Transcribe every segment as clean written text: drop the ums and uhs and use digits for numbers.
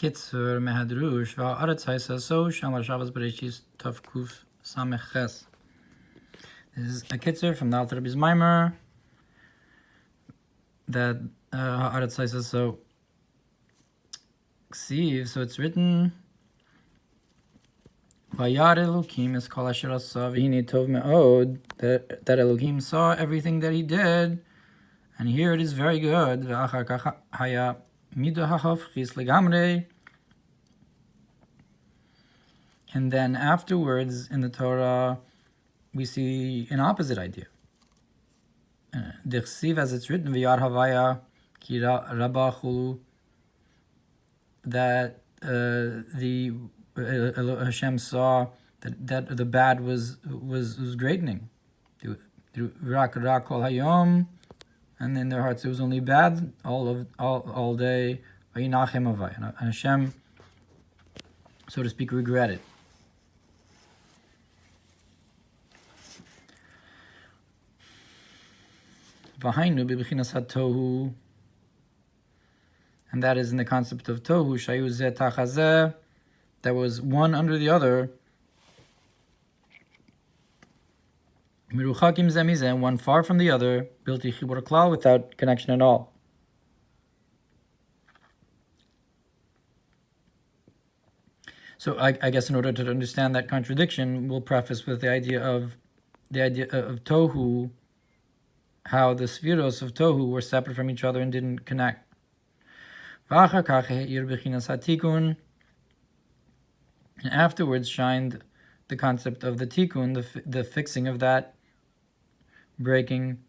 קיצור מהדרוש והארץ היתה so שם Shabbos בראשית תקוף סמ"ח. This is a קיצור from the Alter Rebbe's מאמר that הארץ היתה so ksiv, so it's written Vayar Elokim es kol asher asa v'hine tov me'od, that Elohim saw everything that he did, and here it is very good. Ve'achar kach haya midah ha'hofchis legamrei, and then afterwards in the Torah we see an opposite idea. Dichsiv, as it's written, v'yar havaya ki rabba chulu, that Hashem saw that the bad was greatening. Rak kol hayom, and in their hearts it was only bad all day. And Hashem, so to speak, regretted. V'hainu b'bechinas hatohu, and that is in the concept of tohu, shayu zeh tachazeh, that was one under the other, miruchakim zeh mizeh, one far from the other, bilti chibur klal, without connection at all. So I guess in order to understand that contradiction, we'll preface with the idea of tohu, how the spheros of tohu were separate from each other and didn't connect. And afterwards shined the concept of the tikkun, the fixing of that breaking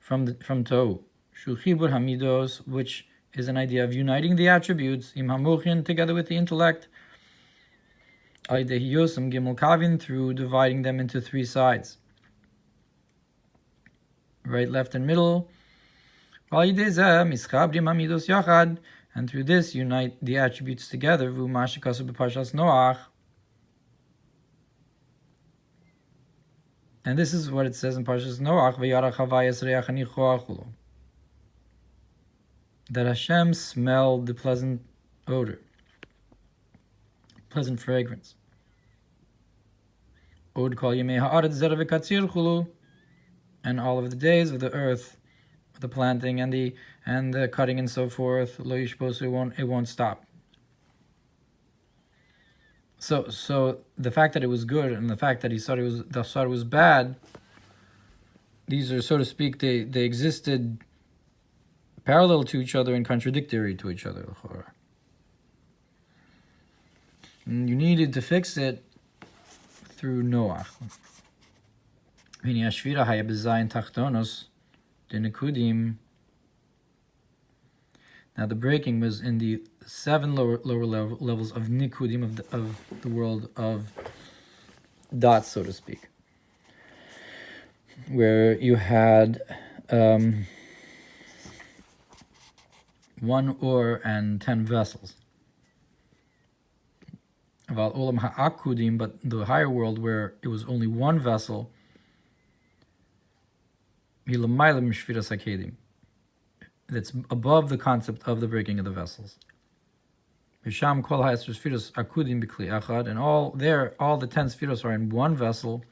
from tohu. Shuchibur hamidos, which is an idea of uniting the attributes, im hamuchin, together with the intellect, aydehiyosam gimel kavin, through dividing them into three sides, right, left, and middle. And through this unite the attributes together. And this is what it says in Parshas Noach, that Hashem smelled the pleasant odor, pleasant fragrance. Od kol yemei ha'aretz zera v'katzir chulu, and all of the days of the earth, the planting and the cutting and so forth, lo yishposu, it won't stop. So the fact that it was good and the fact that he thought it was bad, these are, so to speak, they existed parallel to each other and contradictory to each other. And you needed to fix it through Noach. Now the breaking was in the 7 lower levels of nikudim, of the world of dots, so to speak, where you had 1 oar and 10 vessels. But the higher world, where it was only 1 vessel, that's above the concept of the breaking of the vessels. And all the 10 spheros are in 1 vessel.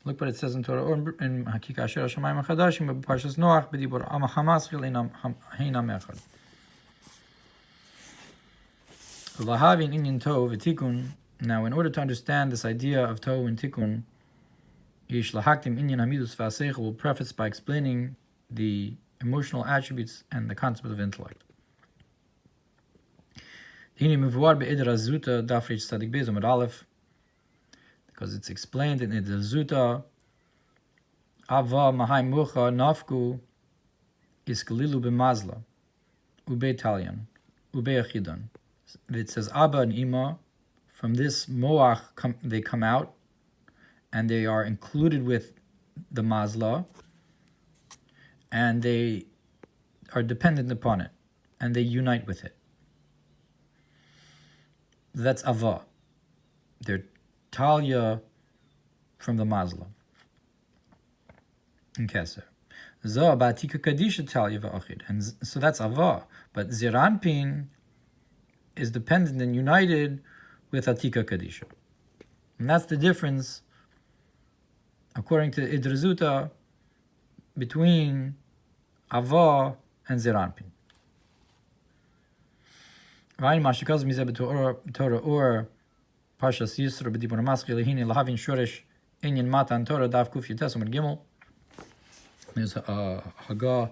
Look what it says in Torah or in Hakikasher Hashemayim HaChadashim, but Parshas Noach b'dibur Am HaMas Heinam Echad. Lahavin inyan Tohu v'tikun. Now, in order to understand this idea of Tohu and Tikkun, Yish lahaktim inyan hamidus v'aseichel, will preface by explaining the emotional attributes and the concept of intellect. Hini mevuar be'eder azuta dafrich tzadik beis amud aleph, because it's explained in the Zuta, Ava Mahai Mucha Nafku Iskalilu B'mazla Ube Talian Ube Achidan. It says Abba and Ima, from this Moach they come out, and they are included with the Mazla, and they are dependent upon it, and they unite with it. That's Ava. They're Talia from the Mazla. in Keser. Zo ba'atika kadisha talya va'achid, and so that's ava. But Ziranpin is dependent and united with atika kadisha, and that's the difference, according to Idrazuta, between ava and Ziranpin. V'ayin mashikaz mizeh b'Torah or Parsha Yisro b'dibur maskil lehini lahavin shoresh inyan matan Torah daf kuf yites amud gimel. There's a Haggah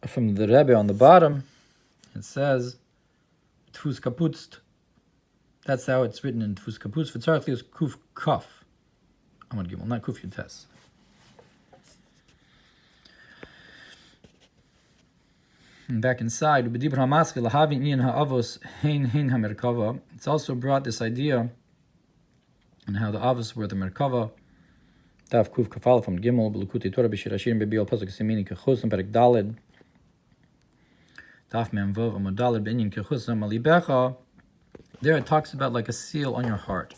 from the Rebbe on the bottom. It says, Tfus kaputzt. That's how it's written in Tfus kaputzt. V'tzarech is kuf kaf. Amud gimel, not kuf yites. And back inside, it's also brought this idea and how the avos were the merkava. Daf kuf kafal from gimel b'lukuti Torah b'shirashirim b'biol pasuk semini kechusam perek daled. Daf mem vov amud daled b'inyan kechusam alibecha. There it talks about like a seal on your heart.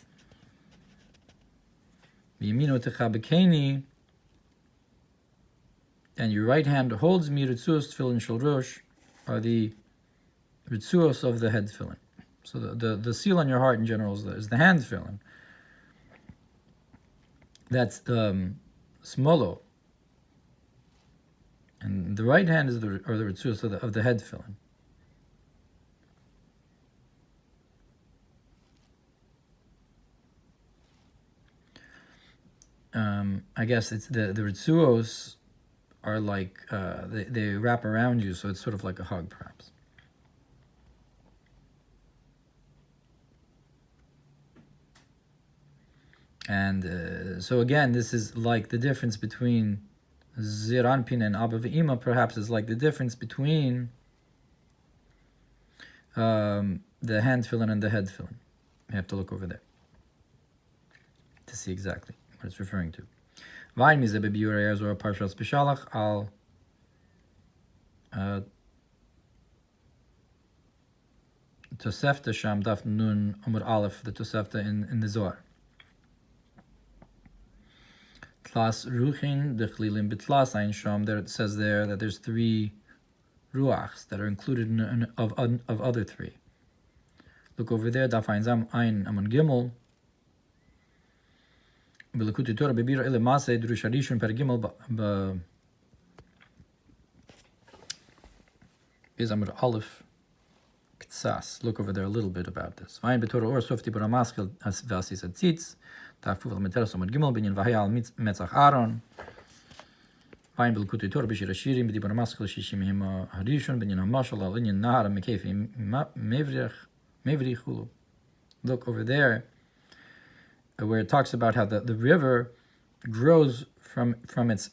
V'yaminu techa b'keni, and your right hand holds me ritzuos tefillin shel rosh, are the ritzuos of the head tefillin. So the seal on your heart in general is the hand tefillin. That's smolo, and the right hand is the ritzuos of the head tefillin. I guess it's the ritzuos are like they wrap around you, so it's sort of like a hug, perhaps. And so again, this is like the difference between Ziranpin and Abba Ve'ima, perhaps is like the difference between the hand tefillin and the head tefillin. You have to look over there to see exactly what it's referring to. Vayin mizeh bebiur Ezra Parshas B'Shalach al Tosefta Sham Daf Nun Amud Aleph, the Tosefta in the Zohar. Tlas Ruchin Dechlilim B'Tlas Ein Sham. There it says there that there's 3 ruachs that are included of other 3. Look over there. Daf Ein Amud Gimel. B'Lekuti Torah b'Bira Ele Maseh Drush Harishon Per Gimel is Amud Aleph Ktsas. Look over there a little bit about this. Vayin b'Torah or Softi B'Ramaskil V'Asis Atzitz Ta'afuv Al-Meteres Amud Gimel Binyan V'Haya Al Metzach Aaron. Vayin b'Lekuti Torah b'Shir Hashirim b'Di B'Ramaskil Shishim Hima Harishon Binyan Hamashal Al Inyan Nahar Mekefi Mevrich Hulu. Look over there, where it talks about how the river grows from its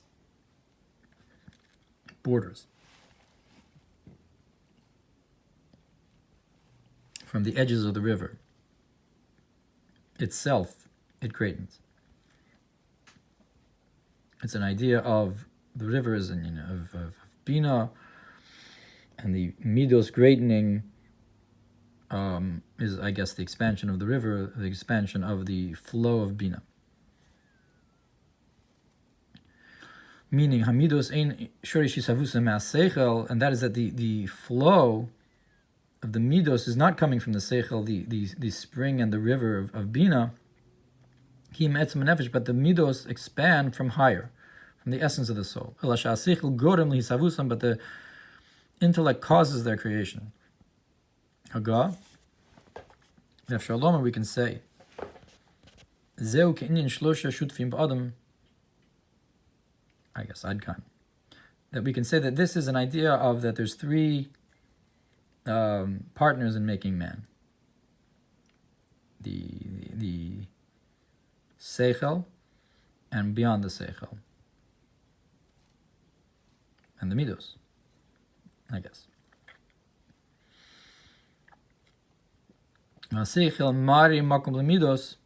borders, from the edges of the river itself, it greatens. It's an idea of the rivers and of Bina, and the midos greatening is, I guess, the expansion of the river, the expansion of the flow of Bina. Meaning, Hamidos ein shorish yisavusa ma'aseichel, and that is that the flow of the midos is not coming from the seichel, the spring and the river of Bina, Kim etzem nefesh, but the midos expand from higher, from the essence of the soul. Ela sha'aseichel gorem lihisavusam, but the intellect causes their creation. Haggah, we can say, Zeu ke'inyan shlosha shutfim b'adam, I guess, Adkan. That we can say that this is an idea of that there's 3 partners in making man. The seichel, and beyond the seichel, and the midos, I guess. Seichel mari makom lemidos,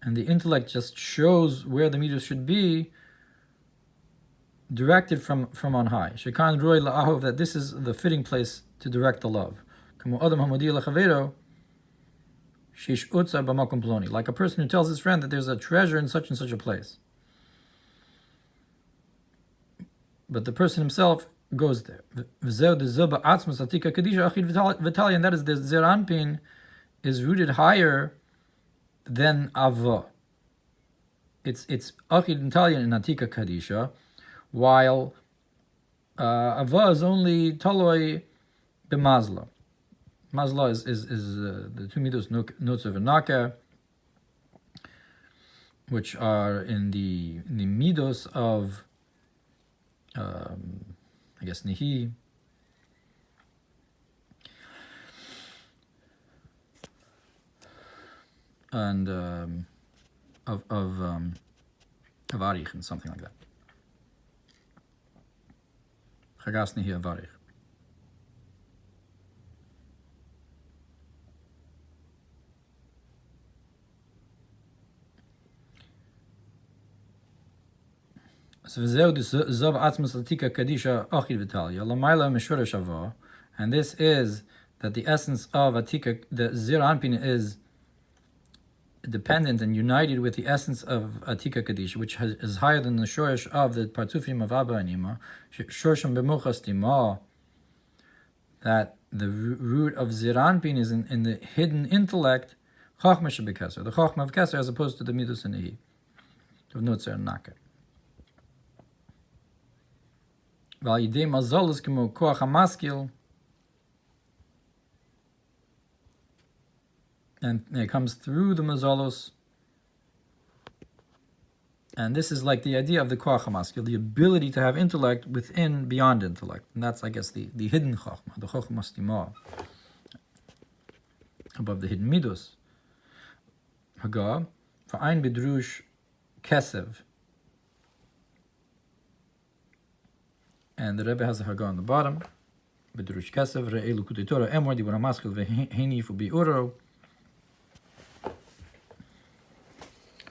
and the intellect just shows where the midos should be, directed from on high. Shekan roy la'ahov, that this is the fitting place to direct the love. Kamo adam hamodi lechavero, shish utza b'makom ploni, like a person who tells his friend that there's a treasure in such and such a place. but the person himself goes there. And that is the Zeir Anpin is rooted higher than Ava. It's Achid Nitalian in Atika Kadisha, while Ava is only Taloi b'Mazla. Mazla is the two midos notes of Anaka, which are in the midos of I guess Nihi, and of Arich and something like that. Chagas Nihi of Arich. And this is that the essence of Atika, the Zeir Anpin, is dependent and united with the essence of Atika Kadisha, which is higher than the Shoresh of the Partufim of Abba and Ima, Shorsham B'Muchas Tima, that the root of Zeir Anpin is in the hidden intellect, Chachma Shebekesser, the Chachma of Kesser, as opposed to the Midus and Nehi, of Nutzer and Naka. And it comes through the mazalos, and this is like the idea of the koach hamaskil, the ability to have intellect within, beyond intellect, and that's, I guess, the hidden chachma, the chachma stima, above the hidden midos. Haga, verein bedrush kesev. And the Rebbe has a Haga on the bottom. B'drush Kesev, Re'elu Kutei Torah, Emor, Dibur HaMaskil, Ve'heni Fu Bi'uro.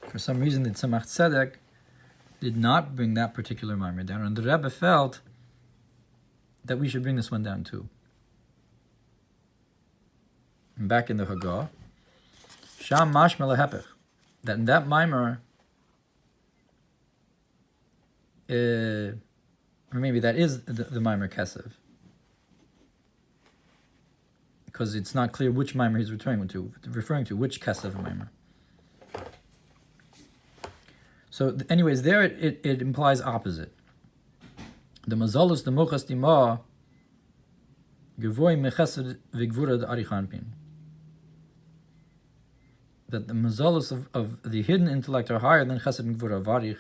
For some reason, the Tzemach Tzedek did not bring that particular Maamar down, and the Rebbe felt that we should bring this one down too. And back in the Haga, Sham Mashma Lehepech, that in that Maamar, or maybe that is the Maamar Kesev, because it's not clear which Maamar he's referring to which Kesev Maamar. So, anyways, there it implies opposite. The Mazalus, the Mochas Dima, Gevoy Mechesed Vigvura de Arich Anpin. That the Mazalus of the hidden intellect are higher than Chesed and Gvura of Arich.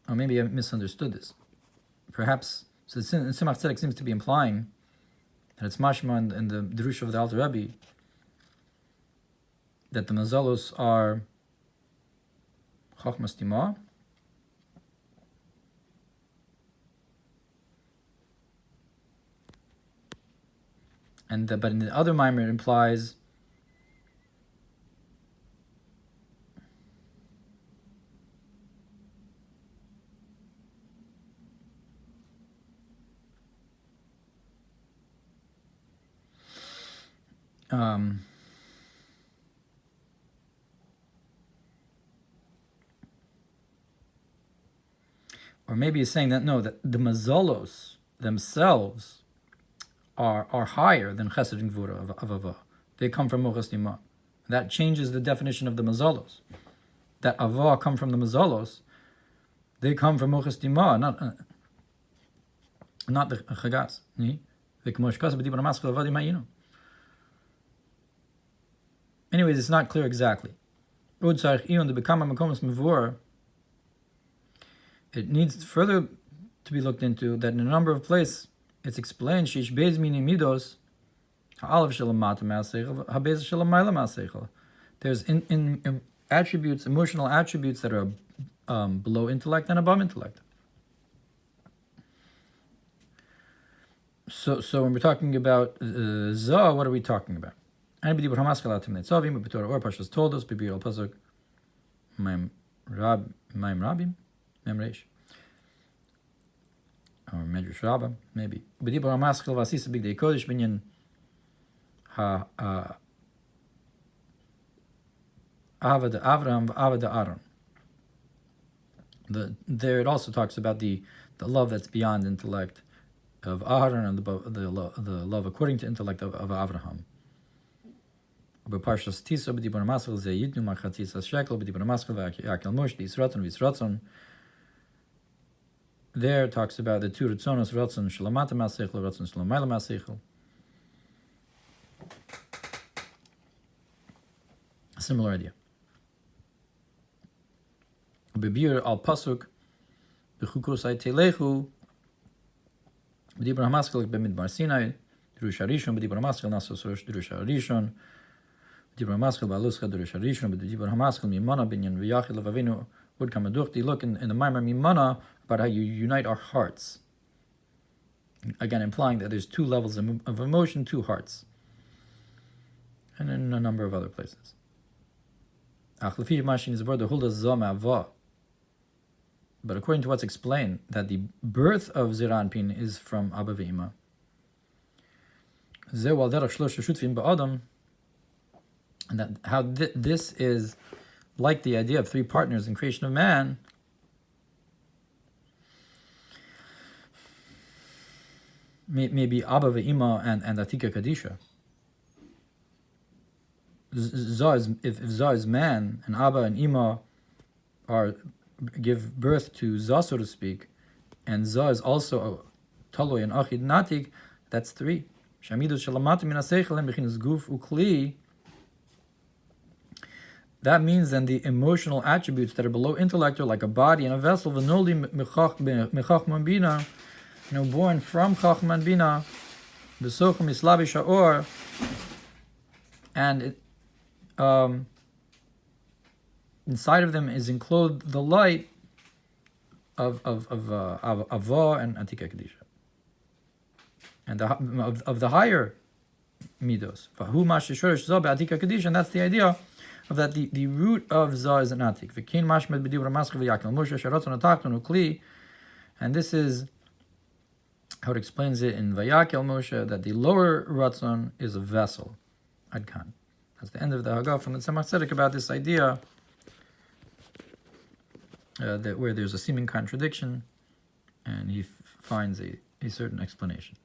Or maybe I misunderstood this. Perhaps, so Tzemach Tzedek seems to be implying that it's mashma in the Drush of the Alter Rebbe that the mazalos are chachmas tima, but in the other Maamar it implies or maybe he's saying that no, that the mazalos themselves are higher than Chesed and Gvura of Ava. They come from Mochas Dima. That changes the definition of the mazalos. That Ava come from the mazalos, they come from Mochas Dima, not the Chagas. Anyways, it's not clear exactly. It needs further to be looked into, that in a number of places it's explained Shish Beis Mini Midos Ha'alav Shalamata Ma'aseichel Ha'Beis Shalamayla Ma'aseichel. There's in attributes, emotional attributes that are below intellect and above intellect. So when we're talking about Zah, what are we talking about? Anybody with Hamaskal Atim Netzavim, but Torah or Parshas told us, Bibi al Pasuk, Maim Rabim, Mem Reish, or Medrash Rabbah, maybe. B'dibur Hamaskal Vasisa Big Day Kodesh Binyan Ava de Avraham, Ava de Aaron. There it also talks about the love that's beyond intellect of Aaron and the love according to intellect of Avraham. B'Parshas Tisa b'Dibur Maschil ze yitnu machatzis shekel b'Dibur Maschil v'Yakel Mosh v'Yisratzon v'Yisratzon. There it talks about the two Ritzonos, Ratzon Shalamata Masechel, Ratzon Shalamayla Masechel. A similar idea. Bebir al Pasuk b'Chukosai Telechu b'Dibur Hamaschil b'Midbar Sinai Drush Harishon b'Dibur Hamaschil Nasos Rosh Drush Harishon b'Dibur Hamaschil b'Aluscha Drush Harishon b'Dibur Hamaschil Mimana Binyan v'Yachid L'Vavinu would come a duchti. Look in the Maamar Mimana about how you unite our hearts. Again, implying that there's two levels of emotion, two hearts. And in a number of other places. But according to what's explained, that the birth of Zera and Pin is from Abba Ve'ima. And that how this is like the idea of three partners in creation of man. Maybe Abba Ve'ima and Atika Kadisha. If Zah is man and Abba and Ima give birth to Zah, so to speak, and Zah is also Taloy and Achid Natik, that's three. That means then the emotional attributes that are below intellect are like a body and a vessel, born from Chachma and Bina, and inside of them is enclosed the light of Ava and Atika Kedisha, and of the higher midos. And that's the idea of that the root of Zah is an Atik. And this is how it explains it in Vayakel Moshe, that the lower Ratzon is a vessel. Adkan. That's the end of the Haggadah from the Tzemach Tzedek about this idea that where there's a seeming contradiction, and he finds a certain explanation.